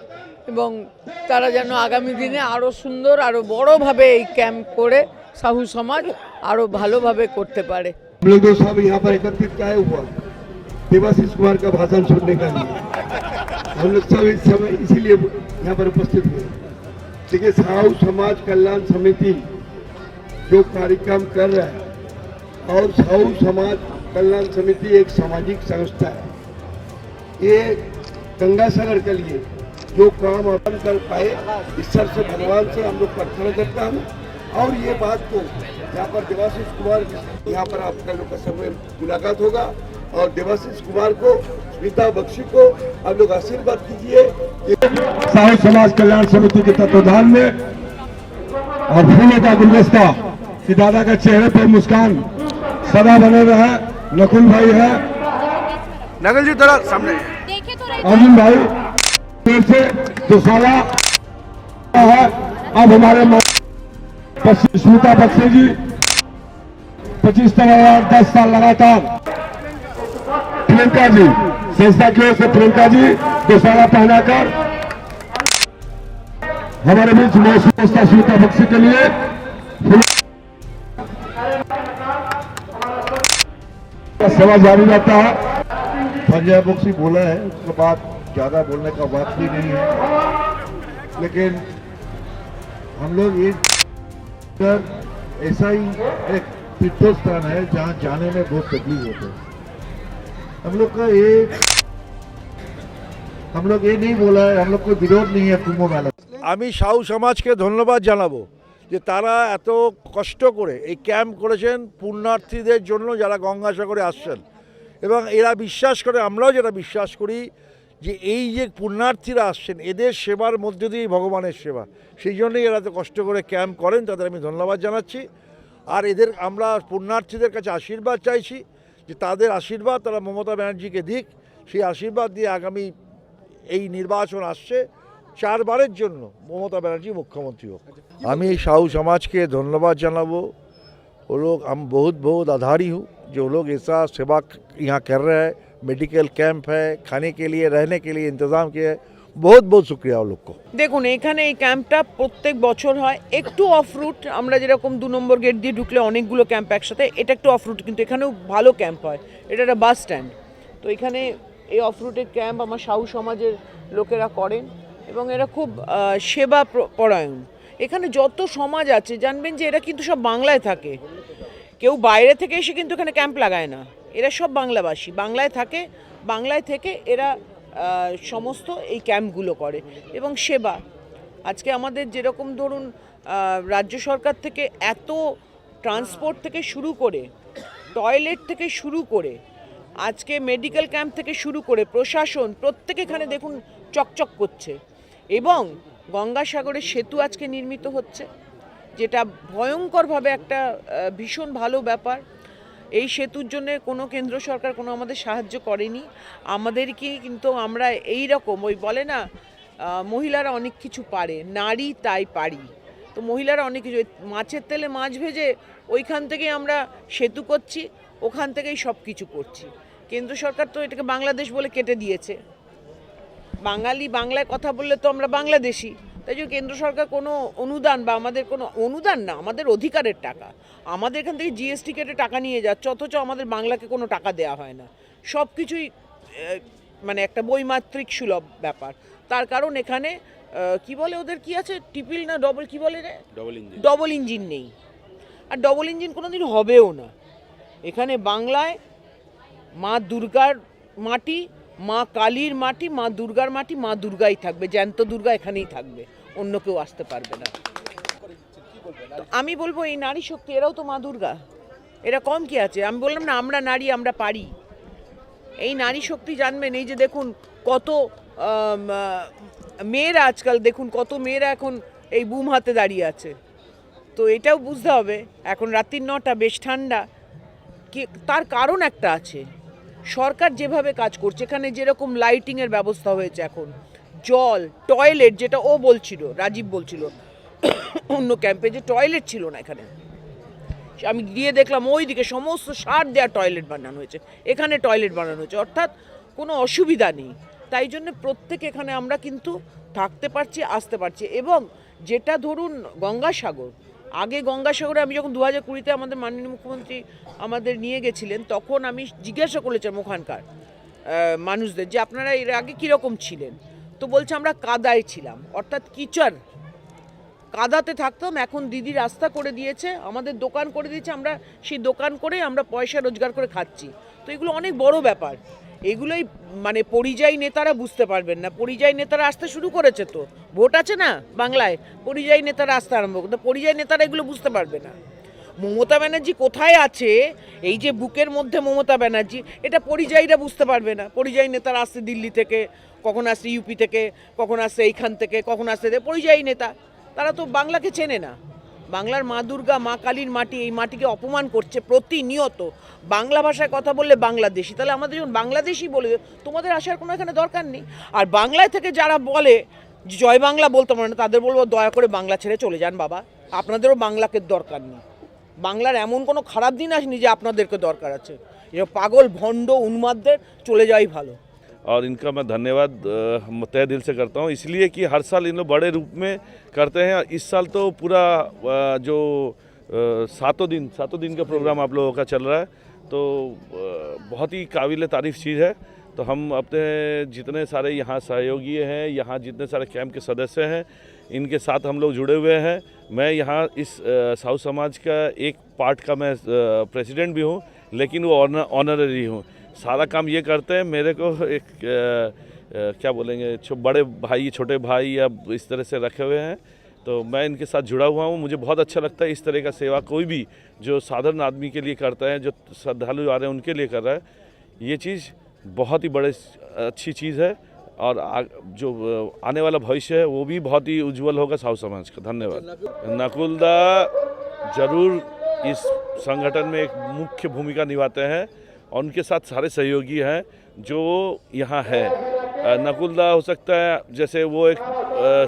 এবং তারা যেন আগামী দিনে আরও সুন্দর আরও বড়োভাবে এই ক্যাম্প করে সাহু সমাজ আরও ভালোভাবে করতে পারে। हम लोग सब यहाँ पर एकत्रित क्या हुआ, देवाशीष कुमार का भाषण सुनने का लिए हम लोग सब इस समय इसीलिए यहाँ पर उपस्थित हुए। देखिए, साहू समाज कल्याण समिति जो कार्यक्रम कर रहा है, और साहू समाज कल्याण समिति एक सामाजिक संस्था है। ये गंगासागर के लिए जो काम अपन कर पाए, ईश्वर से भगवान से हम लोग प्रार्थना करता हूँ। और ये बात को यहाँ पर देवाशीष कुमार, यहाँ पर आपका लोग का समय मुलाकात होगा, और देवाशीष कुमार को, स्मिता बख्शी को आप लोग आशीर्वाद कीजिए। साहू समाज कल्याण समिति के तत्वाधान में और फूलों का गुलदस्ता कि दादा का चेहरे पर मुस्कान सदा बने रहे। नकुल भाई है, नकुल जी थोड़ा सामने, अर्जुन भाई फिर से जो साला है, अब हमारे स्मिता बख्शी जी 25 और 10 साल लगातार। प्रियंका जी, संस्था की ओर से प्रियंका जी दोसाला पहनाकर हमारे बीच में संस्था स्मिता बख्शी के लिए सेवा जारी रहता है। संजय बख्शी बोला है, उसके बाद ज्यादा बोलने का बात भी नहीं है, लेकिन हम लोग ये ऐसा ही एक तीर्थस्थान है जहाँ जाने में बहुत तकलीफ होती है। हम लोग ये नहीं बोला है, हम लोग कोई विरोध नहीं है कुंभ मेला। আমি সাহু সমাজকে ধন্যবাদ জানাবো যে তারা এত কষ্ট করে এই ক্যাম্প করেছেন পুণ্যার্থীদের জন্য যারা গঙ্গাসাগরে আসছেন, এবং এরা বিশ্বাস করে, আমরাও যেটা বিশ্বাস করি যে এই যে পুণ্যার্থীরা আসছেন এদের সেবার মধ্যে দিয়েই ভগবানের সেবা, সেই জন্যই এরা তো কষ্ট করে ক্যাম্প করেন, তাদের আমি ধন্যবাদ জানাচ্ছি। আর এদের আমরা পুণ্যার্থীদের কাছে আশীর্বাদ চাইছি যে তাদের আশীর্বাদ তারা মমতা ব্যানার্জিকে দিক, সেই আশীর্বাদ দিয়ে আগামী এই নির্বাচন আসছে 4 বারের জন্য মমতা ব্যানার্জি মুখ্যমন্ত্রী হোক। আমি এই साहू समाज के धन्यवाद জানাবো। वो लोग हम बहुत बहुत आभारी हूँ जो लोग ऐसा सेवा यहाँ कर रहे हैं। मेडिकल कैंप है, खाने के लिए रहने के लिए इंतज़ाम किया है, बहुत बहुत शुक्रिया उन लोग को। দেখুন, এখানে এই ক্যাম্পটা প্রত্যেক বছর হয়, একটু অফ রুট, আমরা যেরকম 2 নম্বর গেট দিয়ে ঢুকলে অনেকগুলো ক্যাম্প একসাথে, এটা একটু অফ রুট, কিন্তু এখানেও ভালো ক্যাম্প হয়। এটা একটা বাস স্ট্যান্ড, তো এখানে এই অফ রুটের ক্যাম্প আমার সাহু সমাজের লোকেরা করেন এবং এরা খুব সেবা পরায়ণ। এখানে যত সমাজ আছে জানবেন যে এরা কিন্তু সব বাংলায় থাকে, কেউ বাইরে থেকে এসে কিন্তু এখানে ক্যাম্প লাগায় না, এরা সব বাংলাভাষী, বাংলায় থাকে, বাংলায় থেকে এরা সমস্ত এই ক্যাম্পগুলো করে এবং সেবা। আজকে আমাদের যেরকম ধরুন রাজ্য সরকার থেকে এত ট্রান্সপোর্ট থেকে শুরু করে, টয়লেট থেকে শুরু করে, আজকে মেডিকেল ক্যাম্প থেকে শুরু করে প্রশাসন প্রত্যেক এখানে দেখুন চকচক করছে। এবং গঙ্গাসাগরের সেতু আজকে নির্মিত হচ্ছে, যেটা ভয়ঙ্করভাবে একটা ভীষণ ভালো ব্যাপার। এই সেতুর জন্য কোনো কেন্দ্র সরকার কোনো আমাদের সাহায্য করেনি, আমাদেরকে কিন্তু আমরা এই রকম ওই বলে না মহিলারা অনেক কিছু পারে, নারী তাই পারি, তো মহিলারা অনেক কিছু, মাছের তেলে মাছ ভেজে ওইখান থেকেই আমরা সেতু করছি, ওখান থেকেই সব কিছু করছি। কেন্দ্র সরকার তো এটাকে বাংলাদেশ বলে কেটে দিয়েছে, বাঙালি বাংলায় কথা বললে তো আমরা বাংলাদেশি, তাই জন্য কেন্দ্র সরকার কোনো অনুদান বা আমাদের কোনো অনুদান না, আমাদের অধিকারের টাকা, আমাদের এখান থেকে জিএসটি কেটে টাকা নিয়ে যাচ্ছে, অথচ আমাদের বাংলাকে কোনো টাকা দেওয়া হয় না, সব কিছুই মানে একটা বৈমাত্রিক সুলভ ব্যাপার। তার কারণ এখানে কি বলে ওদের কি আছে, ট্রিপল না ডবল, কি বলে রে, ডবল ইঞ্জিন নেই, আর ডবল ইঞ্জিন কোনো দিন হবেও না। এখানে বাংলায় মা দুর্গার মাটি, মা কালীর মাটি, মা দুর্গার মাটি, মা দুর্গাই থাকবে, জ্যান্ত দুর্গা এখানেই থাকবে, অন্য কেউ আসতে পারবে না। আমি বলবো এই নারী শক্তি, এরাও তো মা দুর্গা, এরা কম কি আছে? আমি বললাম না, আমরা নারী, আমরা পারি। এই নারী শক্তি জানবেন। এই যে দেখুন কত মেয়েরা আজকাল, দেখুন কত মেয়েরা এখন এই বুম হাতে দাঁড়িয়ে আছে। তো এটাও বুঝতে হবে, এখন রাত্রির 9টা, বেশ ঠান্ডা, কি তার কারণ একটা আছে। সরকার যেভাবে কাজ করছে, এখানে যেরকম লাইটিংয়ের ব্যবস্থা হয়েছে, এখন জল, টয়লেট, যেটা ও বলছিল, রাজীব বলছিল অন্য ক্যাম্পে যে টয়লেট ছিল না এখানে, আমি গিয়ে দেখলাম ওইদিকে সমস্ত সার দেওয়া টয়লেট বানানো হয়েছে, এখানে টয়লেট বানানো হয়েছে, অর্থাৎ কোনো অসুবিধা নেই। তাই জন্য প্রত্যেক এখানে আমরা কিন্তু থাকতে পারছি, আসতে পারছি। এবং যেটা ধরুন গঙ্গাসাগর, আগে গঙ্গাসাগরে আমি যখন 2020-তে আমাদের মাননীয় মুখ্যমন্ত্রী আমাদের নিয়ে গেছিলেন, তখন আমি জিজ্ঞাসা করেছিলাম ওখানকার মানুষদের যে আপনারা এর আগে কীরকম ছিলেন। তো বলছে আমরা কাদায় ছিলাম, অর্থাৎ কিচড়, কাদাতে থাকতাম। এখন দিদি রাস্তা করে দিয়েছে, আমাদের দোকান করে দিয়েছে, আমরা সেই দোকান করে আমরা পয়সা রোজগার করে খাচ্ছি। তো এগুলো অনেক বড় ব্যাপার। এগুলোই মানে পরিযায়ী নেতারা বুঝতে পারবেন না। পরিযায়ী নেতারা আসতে শুরু করেছে, তো ভোট আছে না বাংলায়, পরিযায়ী নেতারা আসতে আরম্ভ করতে, পরিযায়ী নেতারা এগুলো বুঝতে পারবে না। মমতা ব্যানার্জি কোথায় আছে, এই যে বুকের মধ্যে মমতা ব্যানার্জি, এটা পরিযায়ীরা বুঝতে পারবে না। পরিযায়ী নেতারা আসছে দিল্লি থেকে, কখন আসছে ইউপি থেকে, কখন আসছে এইখান থেকে, কখন আসছে পরিযায়ী নেতা। তারা তো বাংলাকে চেনে না। বাংলার মা দুর্গা, মা কালীর মাটি, এই মাটিকে অপমান করছে প্রতিনিয়ত। বাংলা ভাষায় কথা বললে বাংলাদেশি, তাহলে আমাদের যখন বাংলাদেশি বলে, তোমাদের আসার কোনো এখানে দরকার নেই। আর বাংলায় থেকে যারা বলে জয় বাংলা বলতে পারে না, তাদের বলবো দয়া করে বাংলা ছেড়ে চলে যান বাবা, আপনাদেরও বাংলাকে দরকার নেই। বাংলার এমন কোনো খারাপ দিন আসেনি যে আপনাদেরকে দরকার আছে। এ পাগল ভণ্ড উন্মাদদের চলে যাওয়াই भालो। और इनका मैं धन्यवाद तहे दिल से करता हूँ, इसलिए कि हर साल इन लोग बड़े रूप में करते हैं। इस साल तो पूरा जो 7 दिन का प्रोग्राम आप लोगों का चल रहा है, तो बहुत ही काबिल तारीफ़ चीज़ है। तो हम अपने जितने सारे यहाँ सहयोगी हैं, यहाँ जितने सारे कैंप के सदस्य हैं, इनके साथ हम लोग जुड़े हुए हैं। मैं यहाँ इस साहू समाज का एक पार्ट का मैं प्रेसिडेंट भी हूँ, लेकिन वो ऑनररी हूँ। सारा काम ये करते हैं, मेरे को एक क्या बोलेंगे, बड़े भाई, छोटे भाई या इस तरह से रखे हुए हैं। तो मैं इनके साथ जुड़ा हुआ हूँ। मुझे बहुत अच्छा लगता है इस तरह का सेवा कोई भी जो साधारण आदमी के लिए करता है, जो श्रद्धालु आ रहे हैं उनके लिए कर रहा है। ये चीज़ बहुत ही बड़े अच्छी चीज़ है, और जो आने वाला भविष्य है वो भी बहुत ही उज्जवल होगा साहू समाज का। धन्यवाद। नकुलदा ज़रूर इस संगठन में एक मुख्य भूमिका निभाते हैं, और उनके साथ सारे सहयोगी हैं जो यहाँ है। नकुलदा हो सकता है जैसे वो एक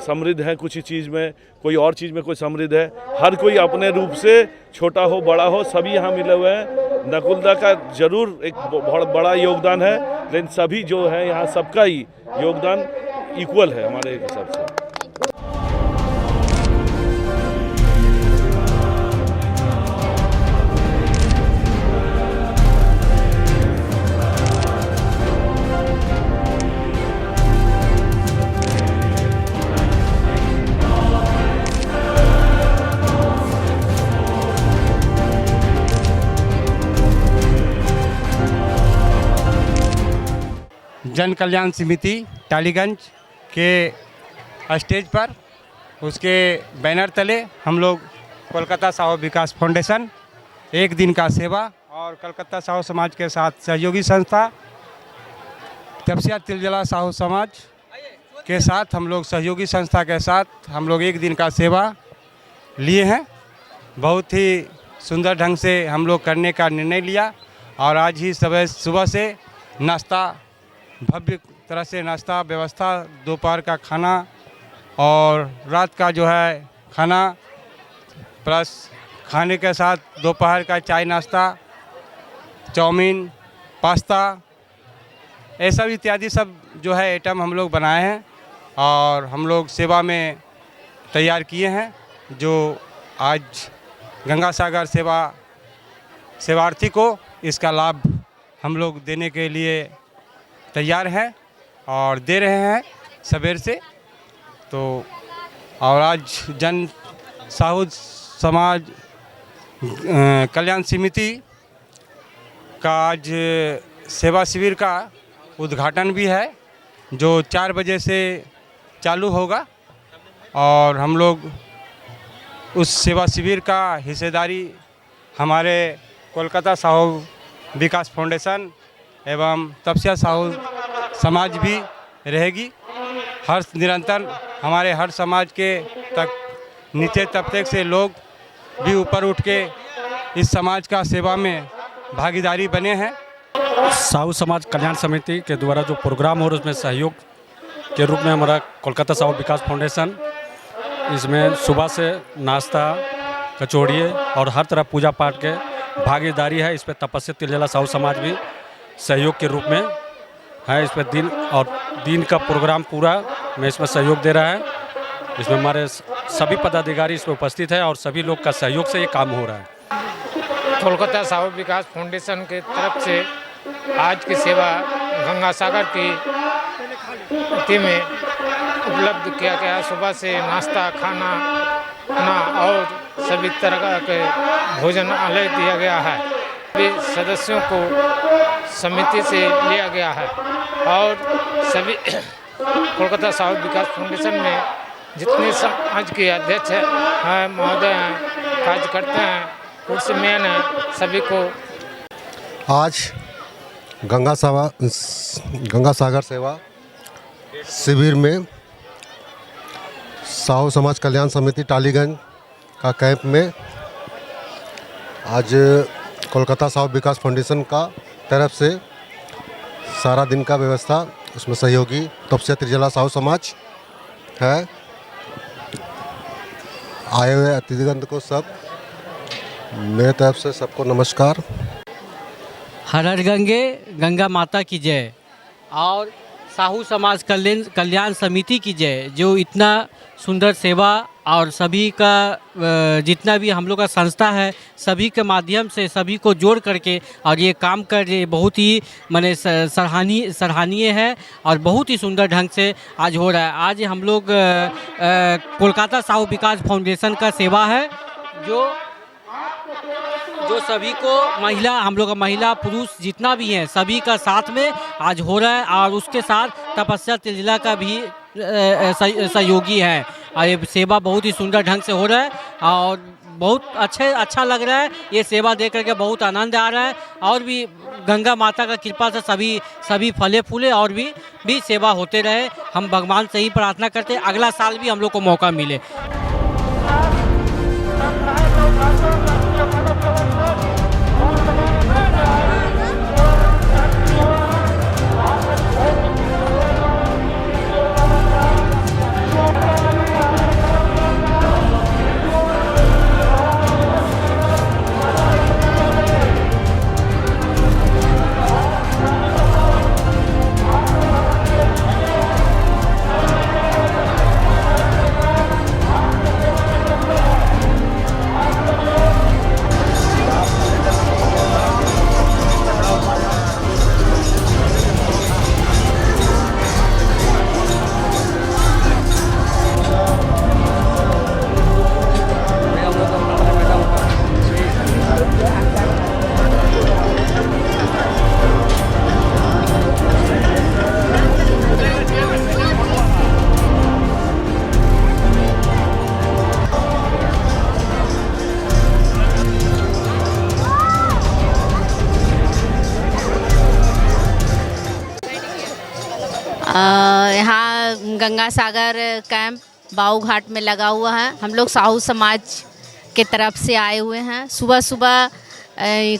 समृद्ध है कुछ चीज़ में, कोई और चीज़ में कोई समृद्ध है, हर कोई अपने रूप से, छोटा हो बड़ा हो, सभी यहाँ मिले हुए हैं। नकुलदा का ज़रूर एक बहुत बड़ा योगदान है, लेकिन सभी जो है यहाँ सबका ही योगदान इक्वल है हमारे हिसाब से। जन कल्याण समिति टालीगंज के स्टेज पर, उसके बैनर तले हम लोग कोलकाता साहू विकास फाउंडेशन, एक दिन का सेवा, और कलकत्ता साहू समाज के साथ सहयोगी संस्था तपसिया तिलजला साहू समाज के साथ, हम लोग सहयोगी संस्था के साथ हम लोग एक दिन का सेवा लिए हैं। बहुत ही सुंदर ढंग से हम लोग करने का निर्णय लिया, और आज ही सुबह से नाश्ता, भव्य तरह से नाश्ता व्यवस्था, दोपहर का खाना और रात का जो है खाना, प्लस खाने के साथ दोपहर का चाय नाश्ता, चाउमीन, पास्ता, ये सब इत्यादि सब जो है आइटम हम लोग बनाए हैं और हम लोग सेवा में तैयार किए हैं। जो आज गंगा सागर सेवार्थी को इसका लाभ हम लोग देने के लिए तैयार हैं और दे रहे हैं सवेर से। तो और आज जन साहू समाज कल्याण समिति का आज सेवा शिविर का उद्घाटन भी है, जो 4 बजे से चालू होगा, और हम लोग उस सेवा शिविर का हिस्सेदारी हमारे कोलकाता साहू विकास फाउंडेशन एवं तपस्या साहू समाज भी रहेगी। हर निरंतर हमारे हर समाज के तक नीचे तबके से लोग भी ऊपर उठ के इस समाज का सेवा में भागीदारी बने हैं। साहू समाज कल्याण समिति के द्वारा जो प्रोग्राम हो रहा है उसमें सहयोग के रूप में हमारा कोलकाता साहू विकास फाउंडेशन इसमें सुबह से नाश्ता कचौड़ी और हर तरह पूजा पाठ के भागीदारी है। इस पर तपस्या तिलजला साहू समाज भी सहयोग के रूप में है। इस पर दिन का प्रोग्राम पूरा में इसमें सहयोग दे रहा है। इसमें हमारे सभी पदाधिकारी इसमें उपस्थित है और सभी लोग का सहयोग से ये काम हो रहा है। कोलकाता साहू विकास फाउंडेशन के तरफ से आज की सेवा गंगा सागर की में उपलब्ध किया गया। सुबह से नाश्ता खाना और सभी तरह के भोजनालय दिया गया है। सभी सदस्यों को समिति से लिया गया है और सभी कोलकाता साहू विकास फाउंडेशन में जितने समाज के अध्यक्ष हैं महोदय हैं कार्यकर्ता हैं कुर्सीमैन हैं सभी को आज गंगा सागर सेवा शिविर में साहू समाज कल्याण समिति टालीगंज का कैंप में आज कोलकाता साहू विकास फाउंडेशन का तरफ से सारा दिन का व्यवस्था उसमें सहयोगी तपस्या त्रिजला साहू समाज है। आए हुए अतिथिगण को सब मेरे तरफ से सबको नमस्कार। हर हर गंगे गंगा माता की जय और साहू समाज कल्याण समिति की जय, जो इतना सुंदर सेवा और सभी का जितना भी हम लोग का संस्था है सभी के माध्यम से सभी को जोड़ करके और ये काम कर रहे बहुत ही माने सराहनीय है और बहुत ही सुंदर ढंग से आज हो रहा है। आज हम लोग कोलकाता साहू विकास फाउंडेशन का सेवा है जो सभी को हम लोग का महिला पुरुष जितना भी हैं सभी का साथ में आज हो रहा है और उसके साथ तपस्या तिलजिला का भी सहयोगी है और ये सेवा बहुत ही सुंदर ढंग से हो रहा है और बहुत अच्छा लग रहा है। ये सेवा देख करके बहुत आनंद आ रहा है और भी गंगा माता का कृपा से सभी फले फूले और भी सेवा होते रहे। हम भगवान से ही प्रार्थना करते हैं अगला साल भी हम लोग को मौका मिले। यहाँ गंगा सागर कैंप बाऊ घाट में लगा हुआ है। हम लोग साहू समाज के तरफ से आए हुए हैं। सुबह सुबह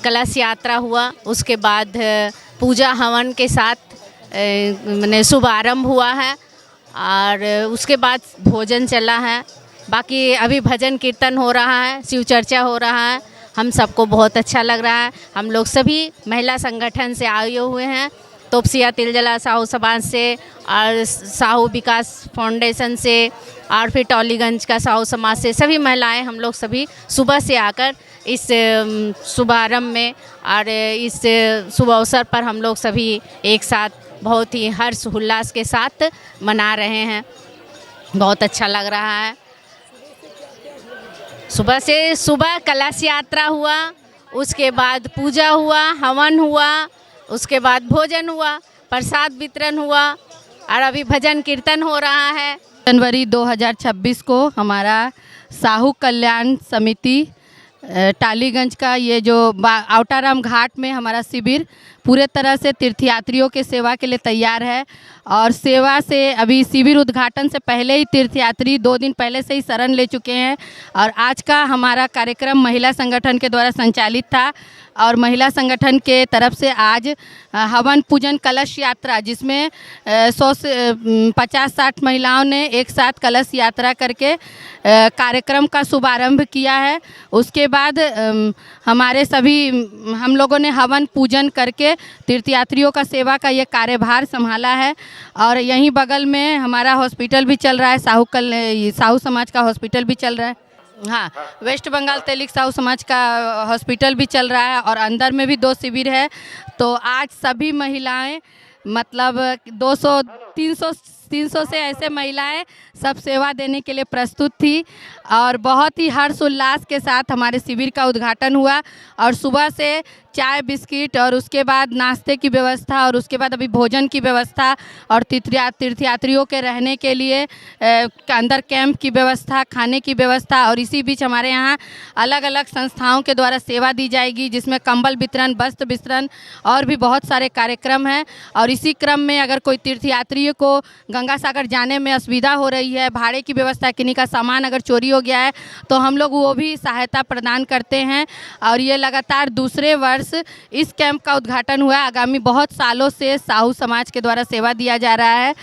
कलश यात्रा हुआ, उसके बाद पूजा हवन के साथ मैंने शुभारंभ हुआ है और उसके बाद भोजन चला है। बाकी अभी भजन कीर्तन हो रहा है, शिव चर्चा हो रहा है। हम सबको बहुत अच्छा लग रहा है। हम लोग सभी महिला संगठन से आए हुए हैं, तोपसिया तिलजला साहू समाज से और साहू विकास फाउंडेशन से और फिर टॉलीगंज का साहू समाज से सभी महिलाएं हम लोग सभी सुबह से आकर इस शुभारंभ में और इस शुभ अवसर पर हम लोग सभी एक साथ बहुत ही हर्ष उल्लास के साथ मना रहे हैं। बहुत अच्छा लग रहा है। सुबह कलश यात्रा हुआ, उसके बाद पूजा हुआ, हवन हुआ, उसके बाद भोजन हुआ, प्रसाद वितरण हुआ और अभी भजन कीर्तन हो रहा है। जनवरी 2026 को हमारा साहू कल्याण समिति टालीगंज का ये जो आउटाराम घाट में हमारा शिविर पूरे तरह से तीर्थयात्रियों के सेवा के लिए तैयार है। और सेवा से अभी शिविर उद्घाटन से पहले ही तीर्थयात्री 2 दिन पहले से ही शरण ले चुके हैं। और आज का हमारा कार्यक्रम महिला संगठन के द्वारा संचालित था और महिला संगठन के तरफ से आज हवन पूजन कलश यात्रा, जिसमें 100 से 50-60 महिलाओं ने एक साथ कलश यात्रा करके कार्यक्रम का शुभारंभ किया है। उसके बाद हमारे सभी हम लोगों ने हवन पूजन करके तीर्थयात्रियों का सेवा का ये कार्यभार संभाला है। और यहीं बगल में हमारा हॉस्पिटल भी चल रहा है, साहू समाज का हॉस्पिटल भी चल रहा है। हाँ, वेस्ट बंगाल तेलिक साहू समाज का हॉस्पिटल भी चल रहा है और अंदर में भी 2 शिविर है। तो आज सभी महिलाएं मतलब 200-300 से ऐसे महिलाएं सब सेवा देने के लिए प्रस्तुत थी और बहुत ही हर्ष उल्लास के साथ हमारे शिविर का उद्घाटन हुआ। और सुबह से चाय बिस्किट और उसके बाद नाश्ते की व्यवस्था और उसके बाद अभी भोजन की व्यवस्था और तीर्थयात्रियों के रहने के लिए अंदर कैंप की व्यवस्था, खाने की व्यवस्था। और इसी बीच हमारे यहाँ अलग अलग संस्थाओं के द्वारा सेवा दी जाएगी, जिसमें कंबल वितरण, वस्त्र वितरण और भी बहुत सारे कार्यक्रम हैं। और इसी क्रम में अगर कोई तीर्थयात्री को गंगा सागर जाने में असुविधा हो रही है, भाड़े की व्यवस्था, किन्हीं का सामान अगर चोरी हो गया है, तो हम लोग वो भी सहायता प्रदान करते हैं। और ये लगातार दूसरे वर्ष इस कैंप का उद्घाटन हुआ। आगामी बहुत सालों से साहू समाज के द्वारा सेवा दिया जा रहा है।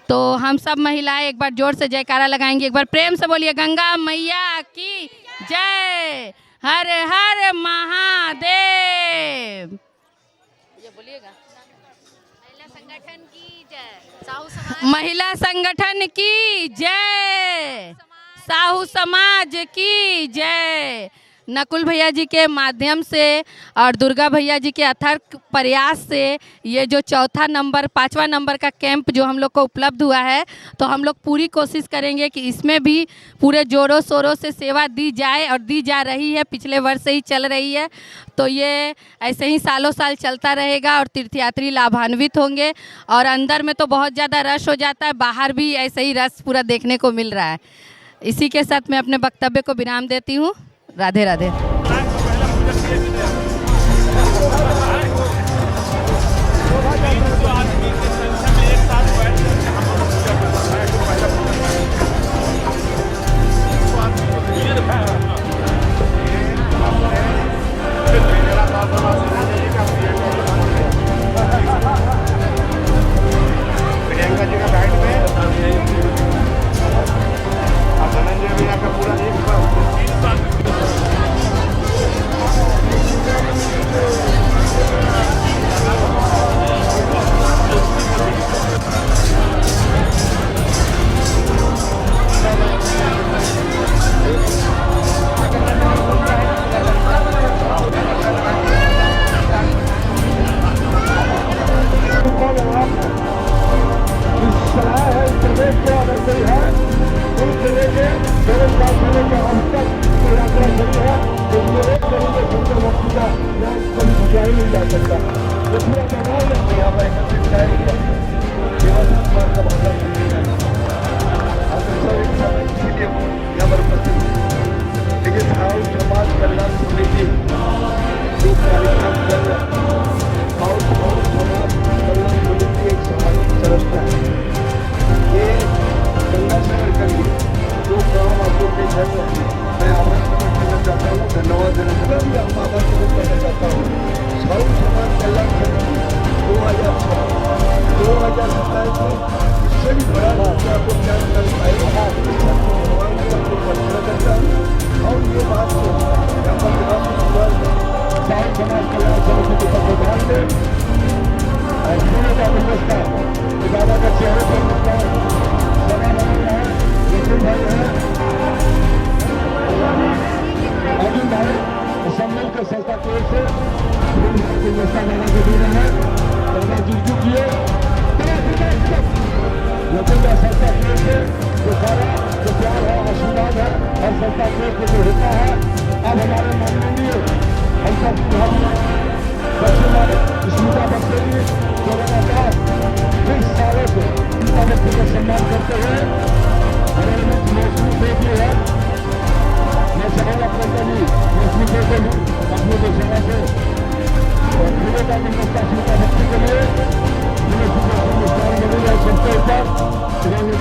तो हम सब महिलाएं एक बार जोर से जयकारा लगाएंगे, एक बार प्रेम से बोलिए गंगा मैया की जय, हर हर महादेव। ये बोलिएगा। महिला संगठन की जय, साहू समाज की जय। नकुल भैया जी के माध्यम से और दुर्गा भैया जी के अथक प्रयास से ये जो 5वां नंबर का कैंप जो हम लोग को उपलब्ध हुआ है, तो हम लोग पूरी कोशिश करेंगे कि इसमें भी पूरे जोरों शोरों से सेवा दी जाए और दी जा रही है, पिछले वर्ष से ही चल रही है। तो ये ऐसे ही सालों साल चलता रहेगा और तीर्थयात्री लाभान्वित होंगे। और अंदर में तो बहुत ज़्यादा रश हो जाता है, बाहर भी ऐसे ही रश पूरा देखने को मिल रहा है। इसी के साथ मैं अपने वक्तव्य को विराम देती हूँ। राधे राधे। प्रियंका जी का गाइड में धनंजय भैया का पूरा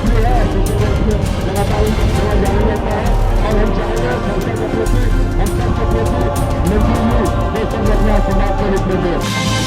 लोकप्रिय है, लगातार उनकी सेवा जारी रहता है और हम चाहेंगे संसद के प्रति हम सबके प्रति मिलजुल देश में अपने आशीर्वाद के रूप में दें।